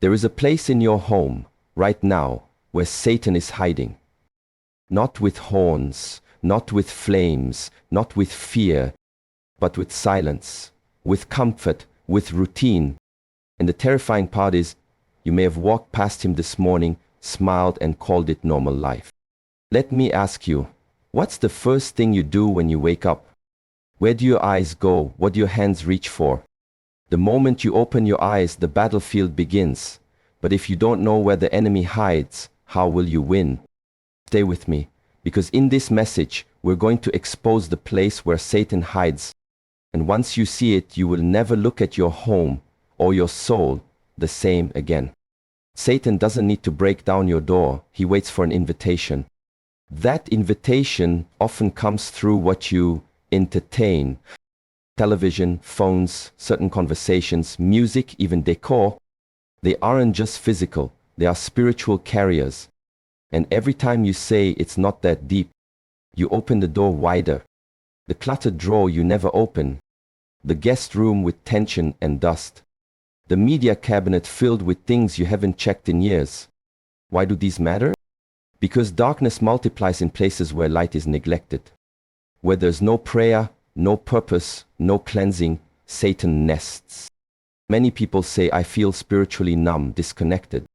There is a place in your home, right now, where Satan is hiding. Not with horns, not with flames, not with fear, but with silence, with comfort, with routine. And the terrifying part is, you may have walked past him this morning, smiled and called it normal life. Let me ask you, what's the first thing you do when you wake up? Where do your eyes go? What do your hands reach for? The moment you open your eyes, the battlefield begins. But if you don't know where the enemy hides, how will you win? Stay with me, because in this message, we're going to expose the place where Satan hides. And once you see it, you will never look at your home or your soul the same again. Satan doesn't need to break down your door. He waits for an invitation. That invitation often comes through what you entertain. Television, phones, certain conversations, music, even decor. They aren't just physical, they are spiritual carriers. And every time you say it's not that deep, you open the door wider. The cluttered drawer you never open. The guest room with tension and dust. The media cabinet filled with things you haven't checked in years. Why do these matter? Because darkness multiplies in places where light is neglected. Where there's no prayer, no purpose, no cleansing, Satan nests. Many people say, I feel spiritually numb, disconnected.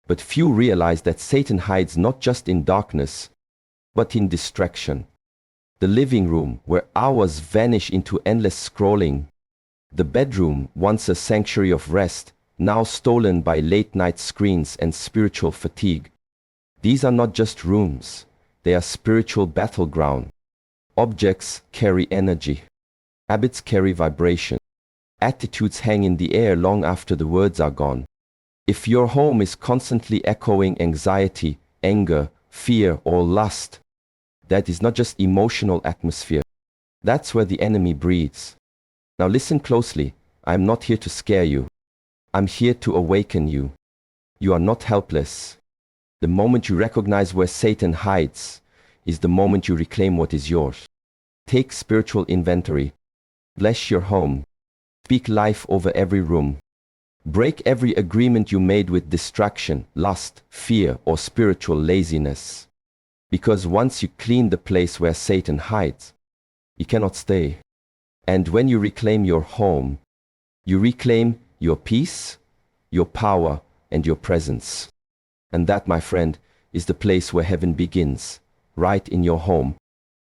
But few realize that Satan hides not just in darkness, but in distraction. The living room, where hours vanish into endless scrolling. The bedroom, once a sanctuary of rest, now stolen by late-night screens and spiritual fatigue. These are not just rooms, they are spiritual battleground. Objects carry energy. Habits carry vibration. Attitudes hang in the air long after the words are gone. If your home is constantly echoing anxiety, anger, fear, or lust, that is not just emotional atmosphere. That's where the enemy breathes. Now listen closely. I'm not here to scare you. I'm here to awaken you. You are not helpless. The moment you recognize where Satan hides is the moment you reclaim what is yours. Take spiritual inventory. Bless your home. Speak life over every room. Break every agreement you made with distraction, lust, fear, or spiritual laziness. Because once you clean the place where Satan hides, he cannot stay. And when you reclaim your home, you reclaim your peace, your power, and your presence. And that, my friend, is the place where heaven begins, right in your home.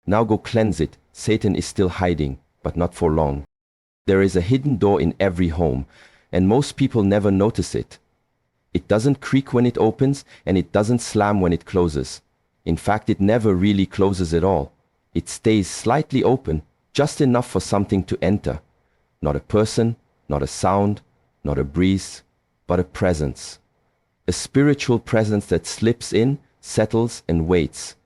Now go cleanse it. Satan is still hiding, but not for long. There is a hidden door in every home, and most people never notice it. It doesn't creak when it opens, and it doesn't slam when it closes. In fact, it never really closes at all. It stays slightly open, just enough for something to enter. Not a person, not a sound, not a breeze, but a presence. A spiritual presence that slips in, settles, and waits.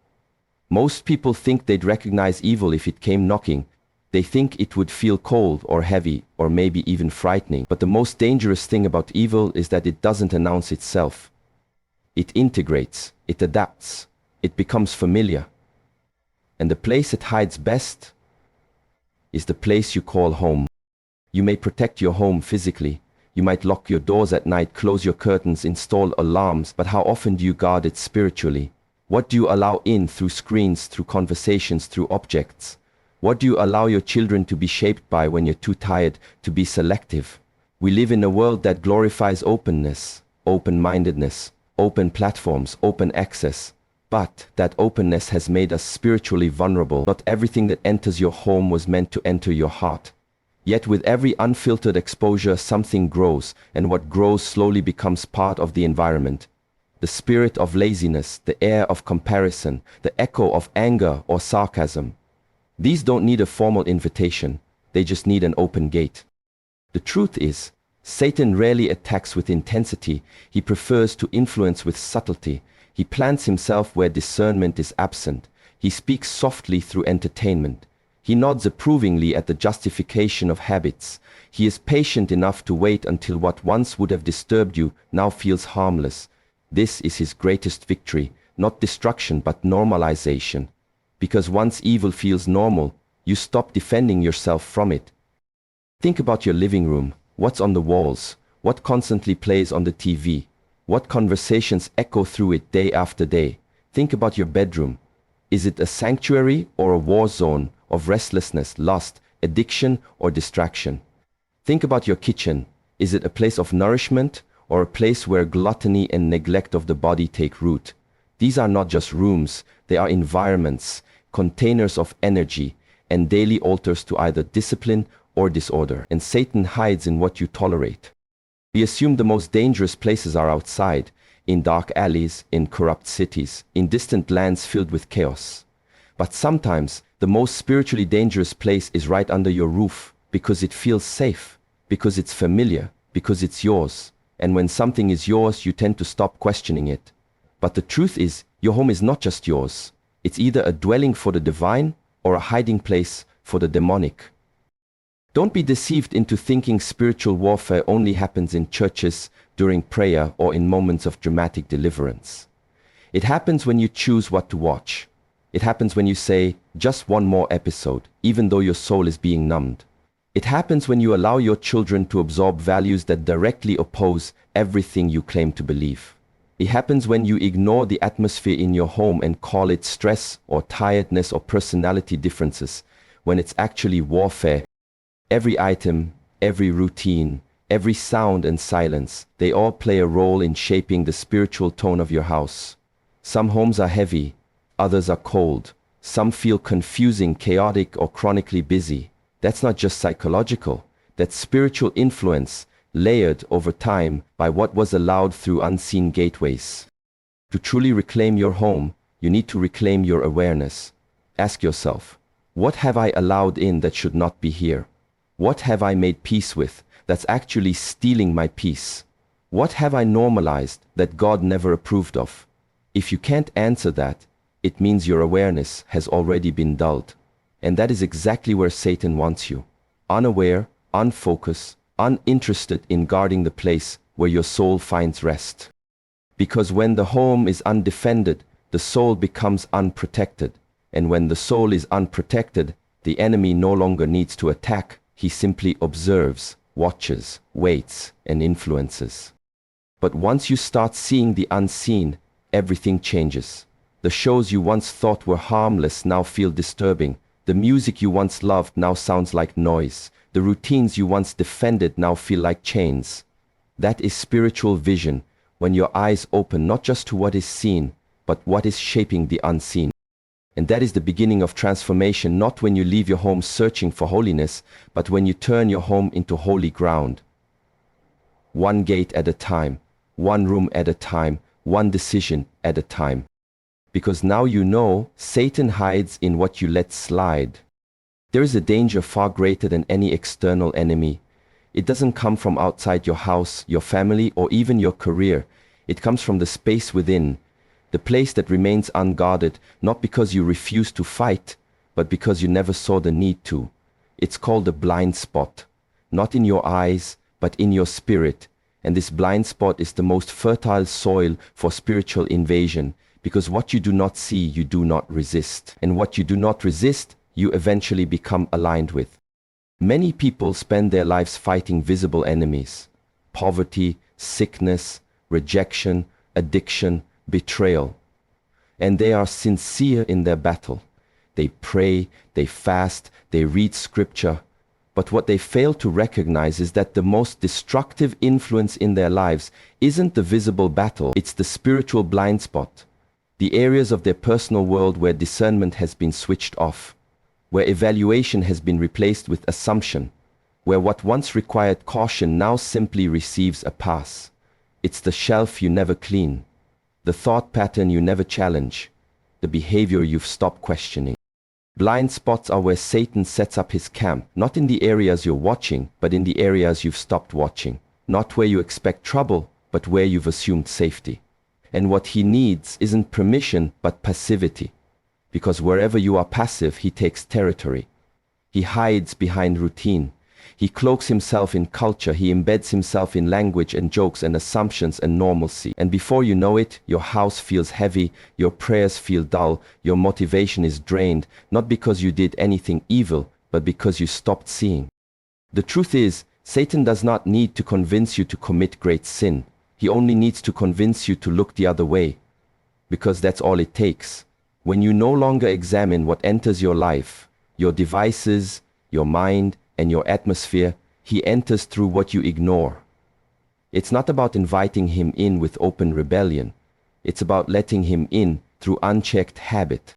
Most people think they'd recognize evil if it came knocking. They think it would feel cold or heavy or maybe even frightening. But the most dangerous thing about evil is that it doesn't announce itself. It integrates, it adapts, it becomes familiar. And the place it hides best is the place you call home. You may protect your home physically. You might lock your doors at night, close your curtains, install alarms, but how often do you guard it spiritually? What do you allow in through screens, through conversations, through objects? What do you allow your children to be shaped by when you're too tired to be selective? We live in a world that glorifies openness, open-mindedness, open platforms, open access. But that openness has made us spiritually vulnerable. Not everything that enters your home was meant to enter your heart. Yet with every unfiltered exposure, something grows, and what grows slowly becomes part of the environment. The spirit of laziness, the air of comparison, the echo of anger or sarcasm. These don't need a formal invitation, they just need an open gate. The truth is, Satan rarely attacks with intensity, he prefers to influence with subtlety. He plants himself where discernment is absent. He speaks softly through entertainment. He nods approvingly at the justification of habits. He is patient enough to wait until what once would have disturbed you now feels harmless. This is his greatest victory, not destruction but normalization. Because once evil feels normal, you stop defending yourself from it. Think about your living room. What's on the walls? What constantly plays on the TV? What conversations echo through it day after day? Think about your bedroom. Is it a sanctuary or a war zone of restlessness, lust, addiction, or distraction? Think about your kitchen. Is it a place of nourishment or a place where gluttony and neglect of the body take root? These are not just rooms, they are environments, containers of energy, and daily altars to either discipline or disorder. And Satan hides in what you tolerate. We assume the most dangerous places are outside, in dark alleys, in corrupt cities, in distant lands filled with chaos. But sometimes, the most spiritually dangerous place is right under your roof, because it feels safe, because it's familiar, because it's yours. And when something is yours, you tend to stop questioning it. But the truth is, your home is not just yours. It's either a dwelling for the divine or a hiding place for the demonic. Don't be deceived into thinking spiritual warfare only happens in churches, during prayer, or in moments of dramatic deliverance. It happens when you choose what to watch. It happens when you say, just one more episode, even though your soul is being numbed. It happens when you allow your children to absorb values that directly oppose everything you claim to believe. It happens when you ignore the atmosphere in your home and call it stress or tiredness or personality differences, when it's actually warfare. Every item, every routine, every sound and silence, they all play a role in shaping the spiritual tone of your house. Some homes are heavy, others are cold. Some feel confusing, chaotic, or chronically busy. That's not just psychological, that's spiritual influence, layered over time by what was allowed through unseen gateways. To truly reclaim your home, you need to reclaim your awareness. Ask yourself, what have I allowed in that should not be here? What have I made peace with that's actually stealing my peace? What have I normalized that God never approved of? If you can't answer that, it means your awareness has already been dulled. And that is exactly where Satan wants you. Unaware, unfocused, uninterested in guarding the place where your soul finds rest. Because when the home is undefended, the soul becomes unprotected. And when the soul is unprotected, the enemy no longer needs to attack. He simply observes, watches, waits, and influences. But once you start seeing the unseen, everything changes. The shows you once thought were harmless now feel disturbing. The music you once loved now sounds like noise. The routines you once defended now feel like chains. That is spiritual vision, when your eyes open not just to what is seen, but what is shaping the unseen. And that is the beginning of transformation, not when you leave your home searching for holiness, but when you turn your home into holy ground. One gate at a time, one room at a time, one decision at a time. Because now you know Satan hides in what you let slide. There is a danger far greater than any external enemy. It doesn't come from outside your house, your family, or even your career. It comes from the space within, the place that remains unguarded, not because you refuse to fight, but because you never saw the need to. It's called a blind spot, not in your eyes, but in your spirit. And this blind spot is the most fertile soil for spiritual invasion, because what you do not see, you do not resist. And what you do not resist, you eventually become aligned with. Many people spend their lives fighting visible enemies: poverty, sickness, rejection, addiction, betrayal. And they are sincere in their battle. They pray, they fast, they read scripture. But what they fail to recognize is that the most destructive influence in their lives isn't the visible battle, it's the spiritual blind spot. The areas of their personal world where discernment has been switched off, where evaluation has been replaced with assumption, where what once required caution now simply receives a pass. It's the shelf you never clean, the thought pattern you never challenge, the behavior you've stopped questioning. Blind spots are where Satan sets up his camp, not in the areas you're watching, but in the areas you've stopped watching. Not where you expect trouble, but where you've assumed safety. And what he needs isn't permission, but passivity. Because wherever you are passive, he takes territory. He hides behind routine. He cloaks himself in culture. He embeds himself in language and jokes and assumptions and normalcy. And before you know it, your house feels heavy, your prayers feel dull, your motivation is drained, not because you did anything evil, but because you stopped seeing. The truth is, Satan does not need to convince you to commit great sin. He only needs to convince you to look the other way, because that's all it takes. When you no longer examine what enters your life, your devices, your mind, and your atmosphere, he enters through what you ignore. It's not about inviting him in with open rebellion. It's about letting him in through unchecked habit.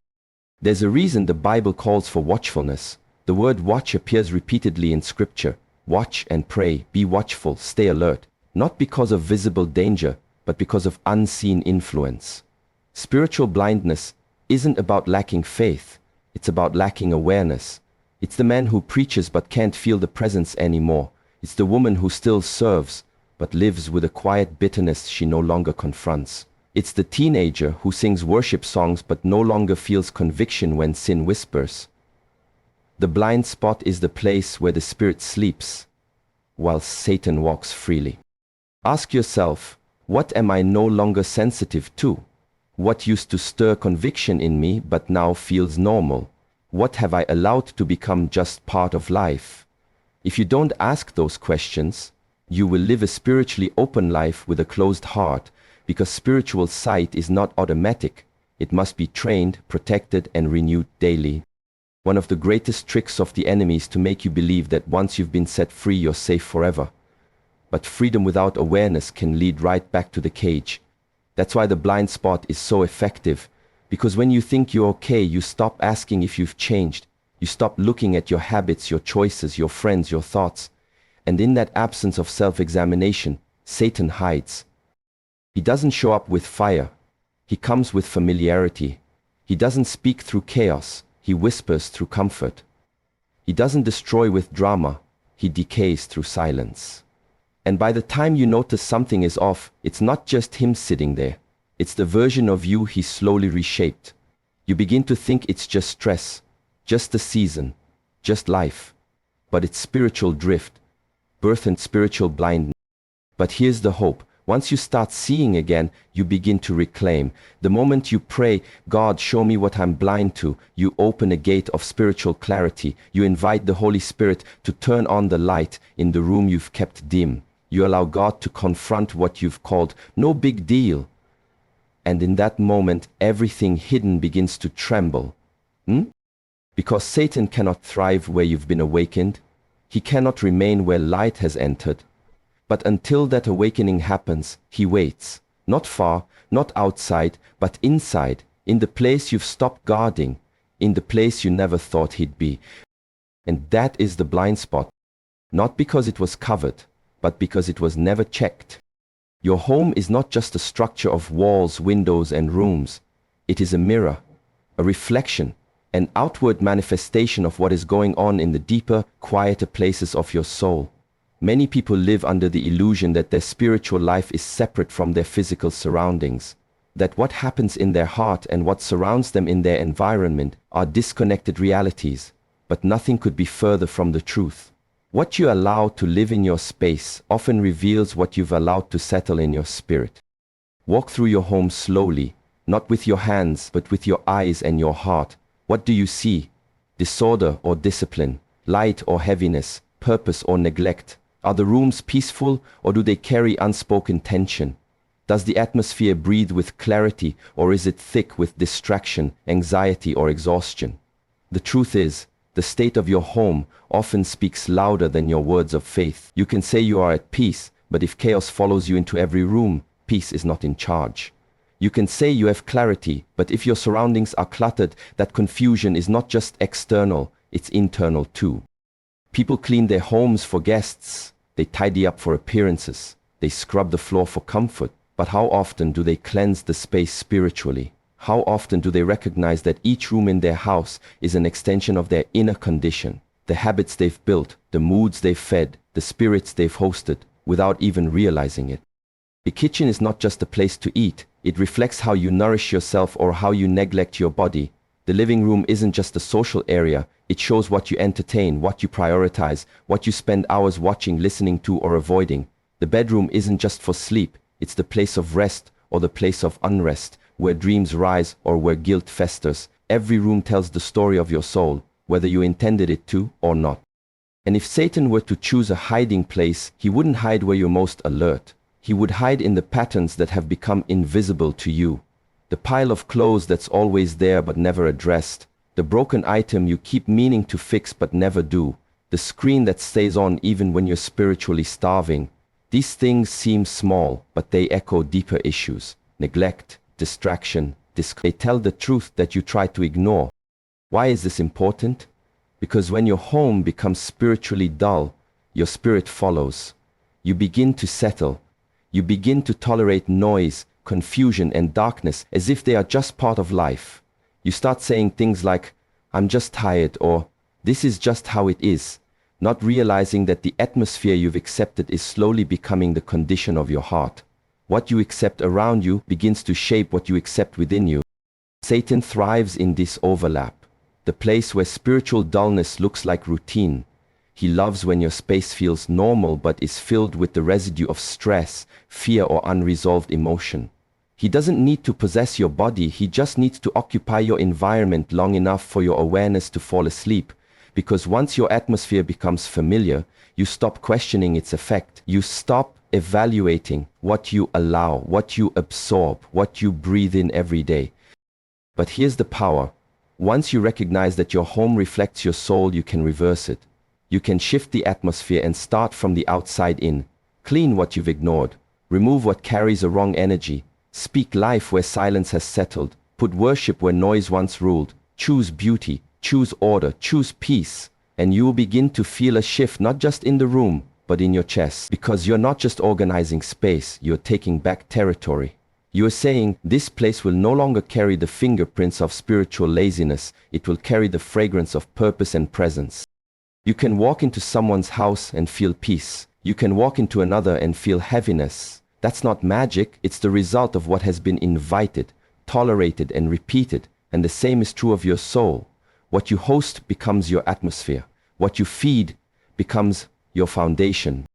There's a reason the Bible calls for watchfulness. The word watch appears repeatedly in Scripture. Watch and pray, be watchful, stay alert, not because of visible danger, but because of unseen influence. Spiritual blindness isn't about lacking faith, it's about lacking awareness. It's the man who preaches but can't feel the presence anymore. It's the woman who still serves, but lives with a quiet bitterness she no longer confronts. It's the teenager who sings worship songs but no longer feels conviction when sin whispers. The blind spot is the place where the spirit sleeps, while Satan walks freely. Ask yourself, what am I no longer sensitive to? What used to stir conviction in me but now feels normal? What have I allowed to become just part of life? If you don't ask those questions, you will live a spiritually open life with a closed heart, because spiritual sight is not automatic. It must be trained, protected, and renewed daily. One of the greatest tricks of the enemy is to make you believe that once you've been set free, you're safe forever. But freedom without awareness can lead right back to the cage. That's why the blind spot is so effective, because when you think you're okay, you stop asking if you've changed. You stop looking at your habits, your choices, your friends, your thoughts. And in that absence of self-examination, Satan hides. He doesn't show up with fire. He comes with familiarity. He doesn't speak through chaos. He whispers through comfort. He doesn't destroy with drama. He decays through silence. And by the time you notice something is off, it's not just him sitting there. It's the version of you he slowly reshaped. You begin to think it's just stress, just a season, just life. But it's spiritual drift, birth and spiritual blindness. But here's the hope. Once you start seeing again, you begin to reclaim. The moment you pray, God, show me what I'm blind to, you open a gate of spiritual clarity. You invite the Holy Spirit to turn on the light in the room you've kept dim. You allow God to confront what you've called no big deal. And in that moment, everything hidden begins to tremble. Because Satan cannot thrive where you've been awakened. He cannot remain where light has entered. But until that awakening happens, he waits. Not far, not outside, but inside, in the place you've stopped guarding, in the place you never thought he'd be. And that is the blind spot. Not because it was covered, but because it was never checked. Your home is not just a structure of walls, windows, and rooms. It is a mirror, a reflection, an outward manifestation of what is going on in the deeper, quieter places of your soul. Many people live under the illusion that their spiritual life is separate from their physical surroundings, that what happens in their heart and what surrounds them in their environment are disconnected realities, but nothing could be further from the truth. What you allow to live in your space often reveals what you've allowed to settle in your spirit. Walk through your home slowly, not with your hands, but with your eyes and your heart. What do you see? Disorder or discipline, light or heaviness, purpose or neglect? Are the rooms peaceful, or do they carry unspoken tension? Does the atmosphere breathe with clarity, or is it thick with distraction, anxiety, or exhaustion? The truth is, the state of your home often speaks louder than your words of faith. You can say you are at peace, but if chaos follows you into every room, peace is not in charge. You can say you have clarity, but if your surroundings are cluttered, that confusion is not just external, it's internal too. People clean their homes for guests. They tidy up for appearances. They scrub the floor for comfort. But how often do they cleanse the space spiritually? How often do they recognize that each room in their house is an extension of their inner condition, the habits they've built, the moods they've fed, the spirits they've hosted, without even realizing it? The kitchen is not just a place to eat. It reflects how you nourish yourself or how you neglect your body. The living room isn't just a social area. It shows what you entertain, what you prioritize, what you spend hours watching, listening to, or avoiding. The bedroom isn't just for sleep. It's the place of rest or the place of unrest, where dreams rise or where guilt festers. Every room tells the story of your soul, whether you intended it to or not. And if Satan were to choose a hiding place, he wouldn't hide where you're most alert. He would hide in the patterns that have become invisible to you. The pile of clothes that's always there but never addressed. The broken item you keep meaning to fix but never do. The screen that stays on even when you're spiritually starving. These things seem small, but they echo deeper issues. Neglect, distraction, they tell the truth that you try to ignore. Why is this important? Because when your home becomes spiritually dull, your spirit follows. You begin to settle. You begin to tolerate noise, confusion, and darkness as if they are just part of life. You start saying things like, "I'm just tired," or "This is just how it is," not realizing that the atmosphere you've accepted is slowly becoming the condition of your heart. What you accept around you begins to shape what you accept within you. Satan thrives in this overlap, the place where spiritual dullness looks like routine. He loves when your space feels normal but is filled with the residue of stress, fear, or unresolved emotion. He doesn't need to possess your body, he just needs to occupy your environment long enough for your awareness to fall asleep. Because once your atmosphere becomes familiar, you stop questioning its effect. You stop evaluating what you allow, what you absorb, what you breathe in every day. But here's the power. Once you recognize that your home reflects your soul, you can reverse it. You can shift the atmosphere and start from the outside in. Clean what you've ignored. Remove what carries a wrong energy. Speak life where silence has settled. Put worship where noise once ruled. Choose beauty, choose order, choose peace. And you will begin to feel a shift not just in the room, but in your chest. Because you're not just organizing space, you're taking back territory. You are saying, this place will no longer carry the fingerprints of spiritual laziness, it will carry the fragrance of purpose and presence. You can walk into someone's house and feel peace. You can walk into another and feel heaviness. That's not magic, it's the result of what has been invited, tolerated, and repeated. And the same is true of your soul. What you host becomes your atmosphere. What you feed becomes your foundation.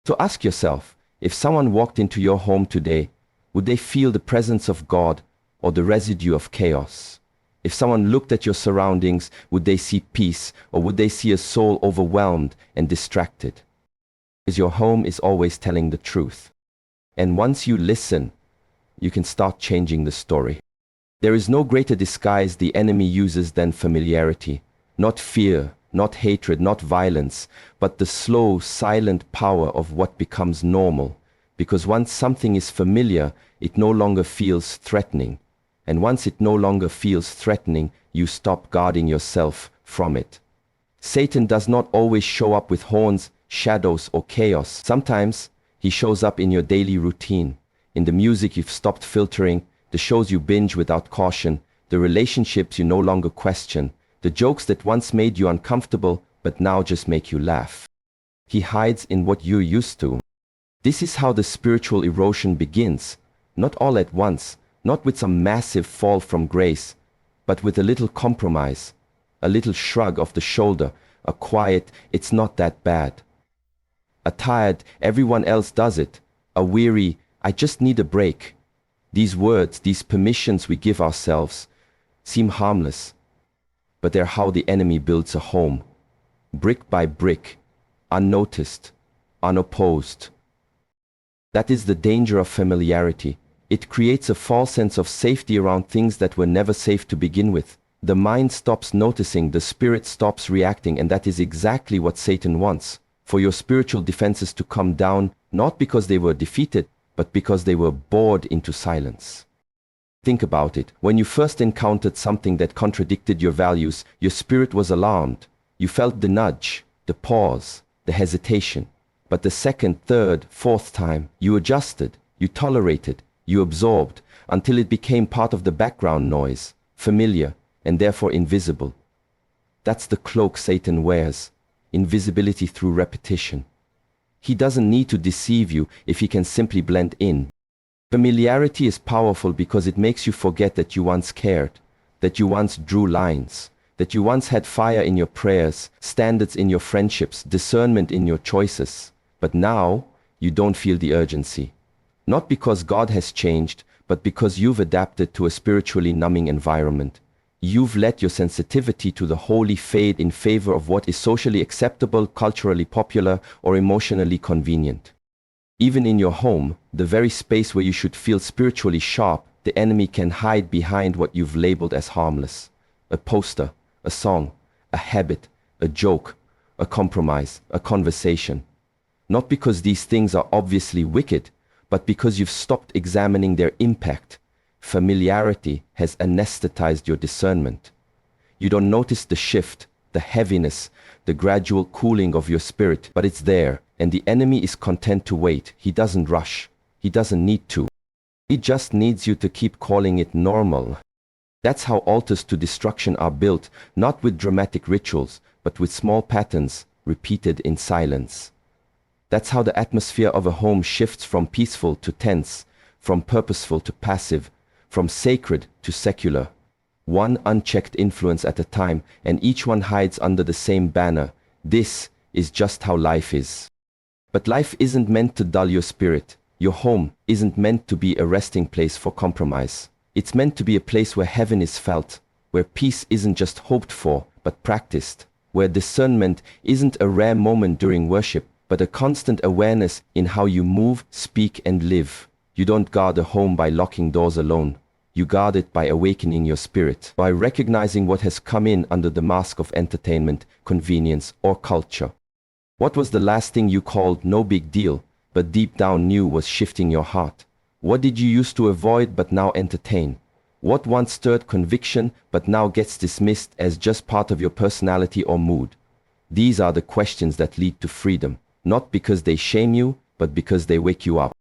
So ask yourself, if someone walked into your home today, would they feel the presence of God or the residue of chaos? If someone looked at your surroundings, would they see peace or would they see a soul overwhelmed and distracted? Because your home is always telling the truth. And once you listen, you can start changing the story. There is no greater disguise the enemy uses than familiarity. Not fear, not hatred, not violence, but the slow, silent power of what becomes normal. Because once something is familiar, it no longer feels threatening. And once it no longer feels threatening, you stop guarding yourself from it. Satan does not always show up with horns, shadows, or chaos. Sometimes he shows up in your daily routine, in the music you've stopped filtering, the shows you binge without caution, the relationships you no longer question, the jokes that once made you uncomfortable but now just make you laugh. He hides in what you're used to. This is how the spiritual erosion begins, not all at once, not with some massive fall from grace, but with a little compromise, a little shrug of the shoulder, a quiet, "It's not that bad." A tired, "Everyone else does it," a weary, "I just need a break." These words, these permissions we give ourselves, seem harmless, but they're how the enemy builds a home, brick by brick, unnoticed, unopposed. That is the danger of familiarity. It creates a false sense of safety around things that were never safe to begin with. The mind stops noticing, the spirit stops reacting, and that is exactly what Satan wants. For your spiritual defenses to come down, not because they were defeated, but because they were bored into silence. Think about it. When you first encountered something that contradicted your values, your spirit was alarmed. You felt the nudge, the pause, the hesitation. But the second, third, fourth time, you adjusted, you tolerated, you absorbed, until it became part of the background noise, familiar, and therefore invisible. That's the cloak Satan wears, invisibility through repetition. He doesn't need to deceive you if he can simply blend in. Familiarity is powerful because it makes you forget that you once cared, that you once drew lines, that you once had fire in your prayers, standards in your friendships, discernment in your choices. But now, you don't feel the urgency. Not because God has changed, but because you've adapted to a spiritually numbing environment. You've let your sensitivity to the holy fade in favor of what is socially acceptable, culturally popular, or emotionally convenient. Even in your home, the very space where you should feel spiritually sharp, the enemy can hide behind what you've labeled as harmless. A poster, a song, a habit, a joke, a compromise, a conversation. Not because these things are obviously wicked, but because you've stopped examining their impact. Familiarity has anesthetized your discernment. You don't notice the shift, the heaviness, the gradual cooling of your spirit, but it's there, and the enemy is content to wait. He doesn't rush. He doesn't need to. He just needs you to keep calling it normal. That's how altars to destruction are built, not with dramatic rituals, but with small patterns, repeated in silence. That's how the atmosphere of a home shifts from peaceful to tense, from purposeful to passive, from sacred to secular. One unchecked influence at a time, and each one hides under the same banner. This is just how life is. But life isn't meant to dull your spirit. Your home isn't meant to be a resting place for compromise. It's meant to be a place where heaven is felt, where peace isn't just hoped for, but practiced, where discernment isn't a rare moment during worship, but a constant awareness in how you move, speak, and live. You don't guard a home by locking doors alone. You guard it by awakening your spirit, by recognizing what has come in under the mask of entertainment, convenience, or culture. What was the last thing you called no big deal, but deep down knew was shifting your heart? What did you used to avoid but now entertain? What once stirred conviction but now gets dismissed as just part of your personality or mood? These are the questions that lead to freedom, not because they shame you, but because they wake you up.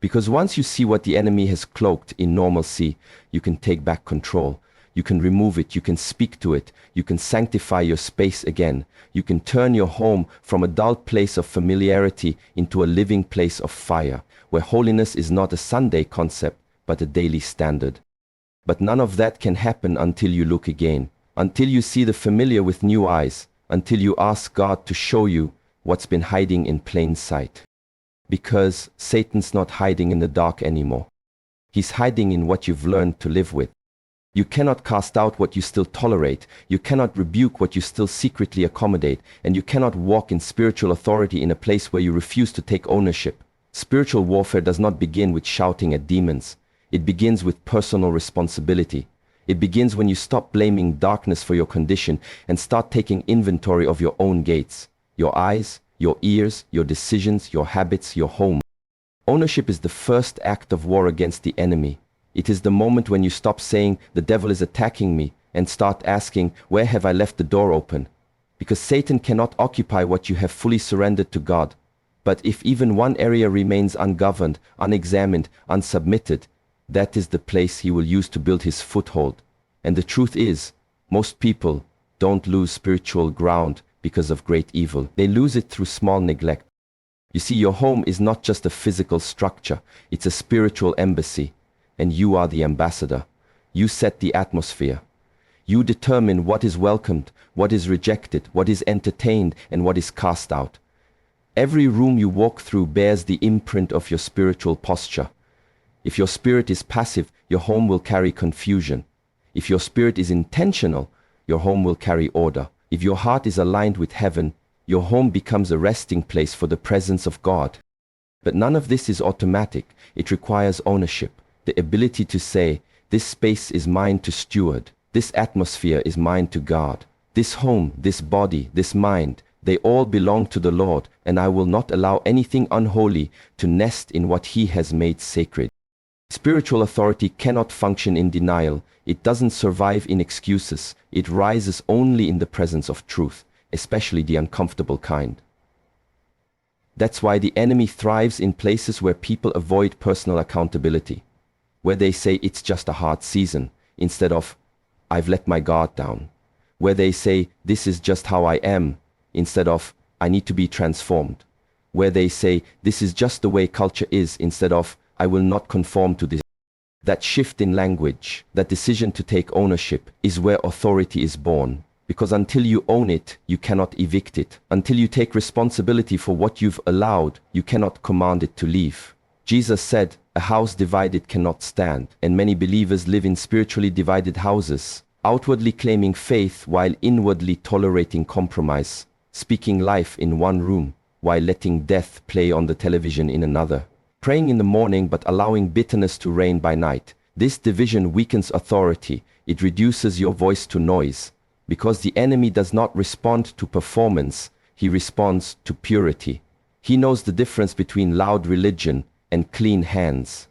Because once you see what the enemy has cloaked in normalcy, you can take back control. You can remove it, you can speak to it, you can sanctify your space again. You can turn your home from a dull place of familiarity into a living place of fire, where holiness is not a Sunday concept, but a daily standard. But none of that can happen until you look again, until you see the familiar with new eyes, until you ask God to show you what's been hiding in plain sight. Because Satan's not hiding in the dark anymore. He's hiding in what you've learned to live with. You cannot cast out what you still tolerate, you cannot rebuke what you still secretly accommodate, and you cannot walk in spiritual authority in a place where you refuse to take ownership. Spiritual warfare does not begin with shouting at demons. It begins with personal responsibility. It begins when you stop blaming darkness for your condition and start taking inventory of your own gates, your eyes, your ears, your decisions, your habits, your home. Ownership is the first act of war against the enemy. It is the moment when you stop saying, the devil is attacking me, and start asking, where have I left the door open? Because Satan cannot occupy what you have fully surrendered to God. But if even one area remains ungoverned, unexamined, unsubmitted, that is the place he will use to build his foothold. And the truth is, most people don't lose spiritual ground because of great evil. They lose it through small neglect. You see, your home is not just a physical structure, it's a spiritual embassy. And you are the ambassador. You set the atmosphere. You determine what is welcomed, what is rejected, what is entertained, and what is cast out. Every room you walk through bears the imprint of your spiritual posture. If your spirit is passive, your home will carry confusion. If your spirit is intentional, your home will carry order. If your heart is aligned with heaven, your home becomes a resting place for the presence of God. But none of this is automatic. It requires ownership. The ability to say, this space is mine to steward, this atmosphere is mine to guard, this home, this body, this mind, they all belong to the Lord, and I will not allow anything unholy to nest in what He has made sacred. Spiritual authority cannot function in denial. It doesn't survive in excuses. It rises only in the presence of truth, especially the uncomfortable kind. That's why the enemy thrives in places where people avoid personal accountability, where they say it's just a hard season, instead of, I've let my guard down, where they say, this is just how I am, instead of, I need to be transformed, where they say, this is just the way culture is, instead of, I will not conform to this. That shift in language, that decision to take ownership, is where authority is born. Because until you own it, you cannot evict it. Until you take responsibility for what you've allowed, you cannot command it to leave. Jesus said, a house divided cannot stand, and many believers live in spiritually divided houses. outwardly claiming faith while inwardly tolerating compromise, speaking life in one room while letting death play on the television in another, praying in the morning but allowing bitterness to reign by night. This division weakens authority. It reduces your voice to noise, because the enemy does not respond to performance, he responds to purity. He knows the difference between loud religion and clean hands.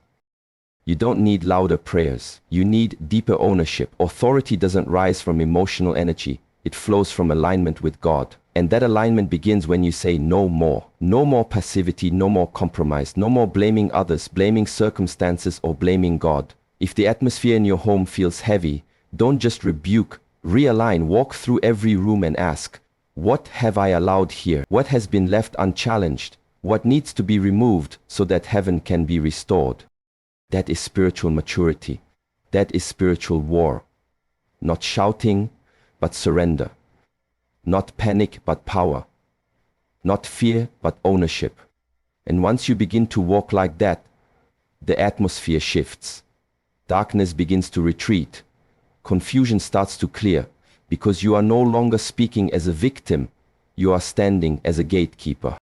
You don't need louder prayers. You need deeper ownership. Authority doesn't rise from emotional energy. It flows from alignment with God. And that alignment begins when you say no more. No more passivity, no more compromise, no more blaming others, blaming circumstances, or blaming God. If the atmosphere in your home feels heavy, don't just rebuke, realign, walk through every room and ask, what have I allowed here? What has been left unchallenged? What needs to be removed so that heaven can be restored? That is spiritual maturity. That is spiritual war. Not shouting, but surrender. Not panic, but power. Not fear, but ownership. And once you begin to walk like that, the atmosphere shifts. Darkness begins to retreat. Confusion starts to clear, because you are no longer speaking as a victim, you are standing as a gatekeeper.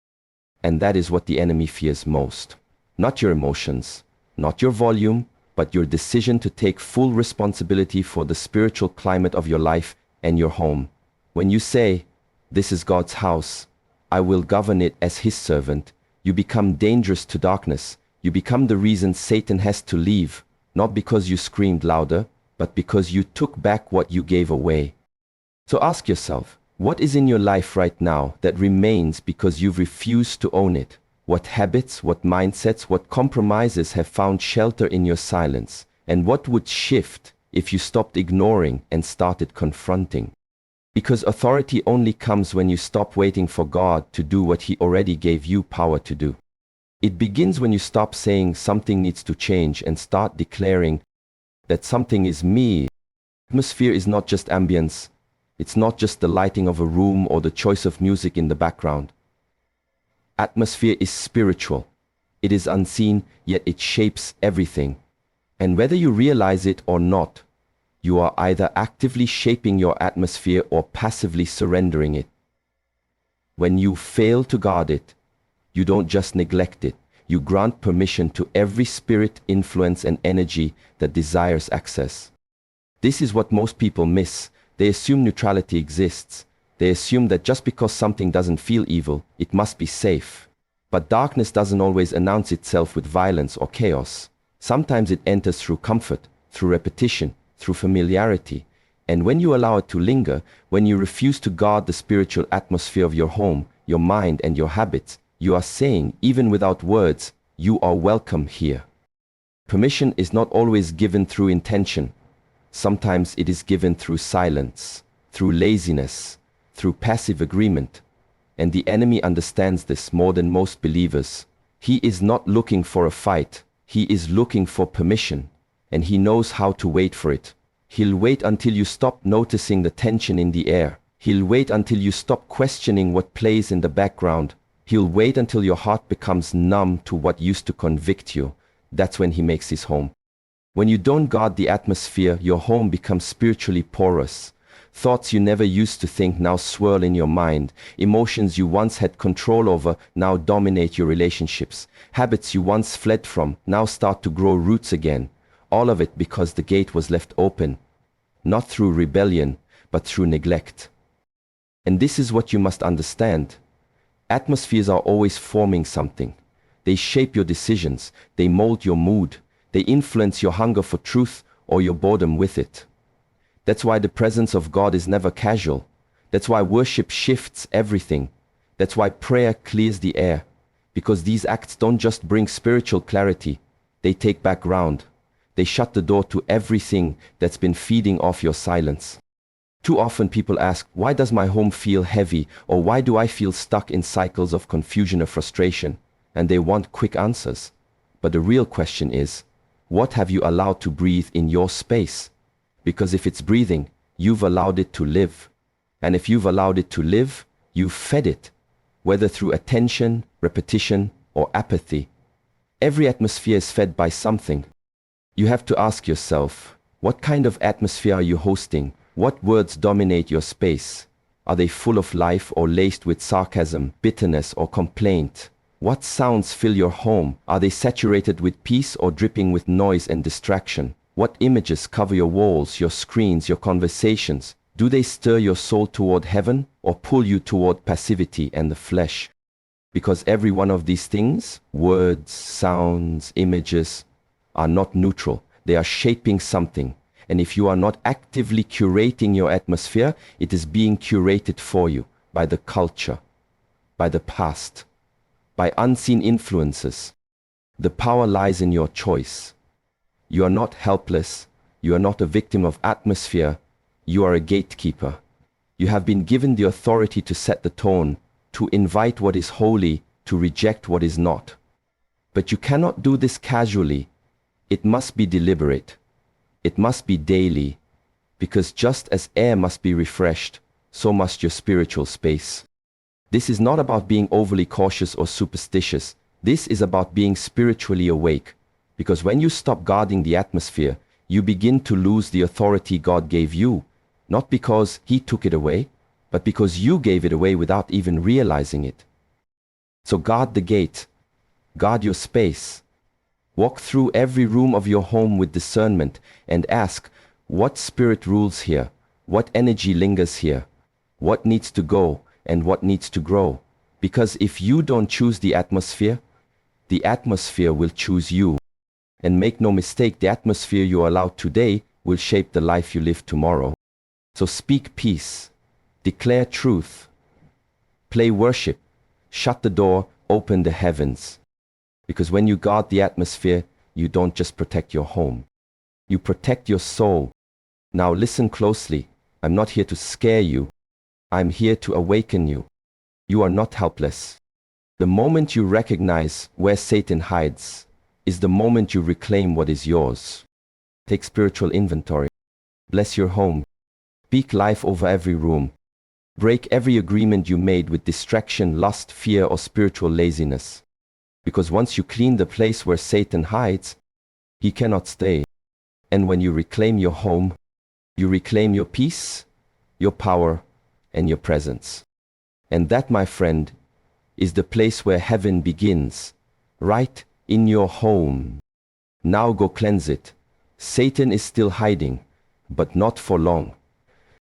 And that is what the enemy fears most. Not your emotions, not your volume, but your decision to take full responsibility for the spiritual climate of your life and your home. When you say, this is God's house, I will govern it as his servant, you become dangerous to darkness. You become the reason Satan has to leave, not because you screamed louder, but because you took back what you gave away. So ask yourself, what is in your life right now that remains because you've refused to own it? What habits, what mindsets, what compromises have found shelter in your silence? And what would shift if you stopped ignoring and started confronting? Because authority only comes when you stop waiting for God to do what he already gave you power to do. It begins when you stop saying something needs to change and start declaring that something is me. Atmosphere is not just ambience. It's not just the lighting of a room or the choice of music in the background. Atmosphere is spiritual. It is unseen, yet it shapes everything. And whether you realize it or not, you are either actively shaping your atmosphere or passively surrendering it. When you fail to guard it, you don't just neglect it. You grant permission to every spirit, influence, and energy that desires access. This is what most people miss. They assume neutrality exists. They assume that just because something doesn't feel evil, it must be safe. But darkness doesn't always announce itself with violence or chaos. Sometimes it enters through comfort, through repetition, through familiarity. And when you allow it to linger, when you refuse to guard the spiritual atmosphere of your home, your mind, and your habits, you are saying, even without words, you are welcome here. Permission is not always given through intention. Sometimes it is given through silence, through laziness, through passive agreement. And the enemy understands this more than most believers. He is not looking for a fight. He is looking for permission. And he knows how to wait for it. He'll wait until you stop noticing the tension in the air. He'll wait until you stop questioning what plays in the background. He'll wait until your heart becomes numb to what used to convict you. That's when he makes his home. When you don't guard the atmosphere, your home becomes spiritually porous. Thoughts you never used to think now swirl in your mind. Emotions you once had control over now dominate your relationships. Habits you once fled from now start to grow roots again. All of it because the gate was left open, not through rebellion, but through neglect. And this is what you must understand. Atmospheres are always forming something. They shape your decisions. They mold your mood. They influence your hunger for truth or your boredom with it. That's why the presence of God is never casual. That's why worship shifts everything. That's why prayer clears the air. Because these acts don't just bring spiritual clarity. They take back ground. They shut the door to everything that's been feeding off your silence. Too often people ask, why does my home feel heavy? Or why do I feel stuck in cycles of confusion or frustration? And they want quick answers. But the real question is, what have you allowed to breathe in your space? Because if it's breathing, you've allowed it to live. And if you've allowed it to live, you've fed it, whether through attention, repetition, or apathy. Every atmosphere is fed by something. You have to ask yourself, What kind of atmosphere are you hosting? What words dominate your space? Are they full of life or laced with sarcasm, bitterness, or complaint? What sounds fill your home? Are they saturated with peace or dripping with noise and distraction? What images cover your walls, your screens, your conversations? Do they stir your soul toward heaven or pull you toward passivity and the flesh? Because every one of these things, words, sounds, images, are not neutral. They are shaping something. And if you are not actively curating your atmosphere, it is being curated for you by the culture, by the past, by unseen influences. The power lies in your choice. You are not helpless. You are not a victim of atmosphere. You are a gatekeeper. You have been given the authority to set the tone, to invite what is holy, to reject what is not. But you cannot do this casually. It must be deliberate. It must be daily, because just as air must be refreshed, so must your spiritual space. This is not about being overly cautious or superstitious. This is about being spiritually awake, because when you stop guarding the atmosphere, you begin to lose the authority God gave you, not because He took it away, but because you gave it away without even realizing it. So guard the gate, guard your space. Walk through every room of your home with discernment and ask, what spirit rules here? What energy lingers here? What needs to go and what needs to grow? Because if you don't choose the atmosphere will choose you. And make no mistake, the atmosphere you allow today will shape the life you live tomorrow. So speak peace, declare truth, play worship, shut the door, open the heavens. Because when you guard the atmosphere, you don't just protect your home. You protect your soul. Now listen closely. I'm not here to scare you. I'm here to awaken you. You are not helpless. The moment you recognize where Satan hides is the moment you reclaim what is yours. Take spiritual inventory. Bless your home. Speak life over every room. Break every agreement you made with distraction, lust, fear, or spiritual laziness. Because once you clean the place where Satan hides, he cannot stay. And when you reclaim your home, you reclaim your peace, your power, and your presence. And that, my friend, is the place where heaven begins, right in your home. Now go cleanse it. Satan is still hiding, but not for long.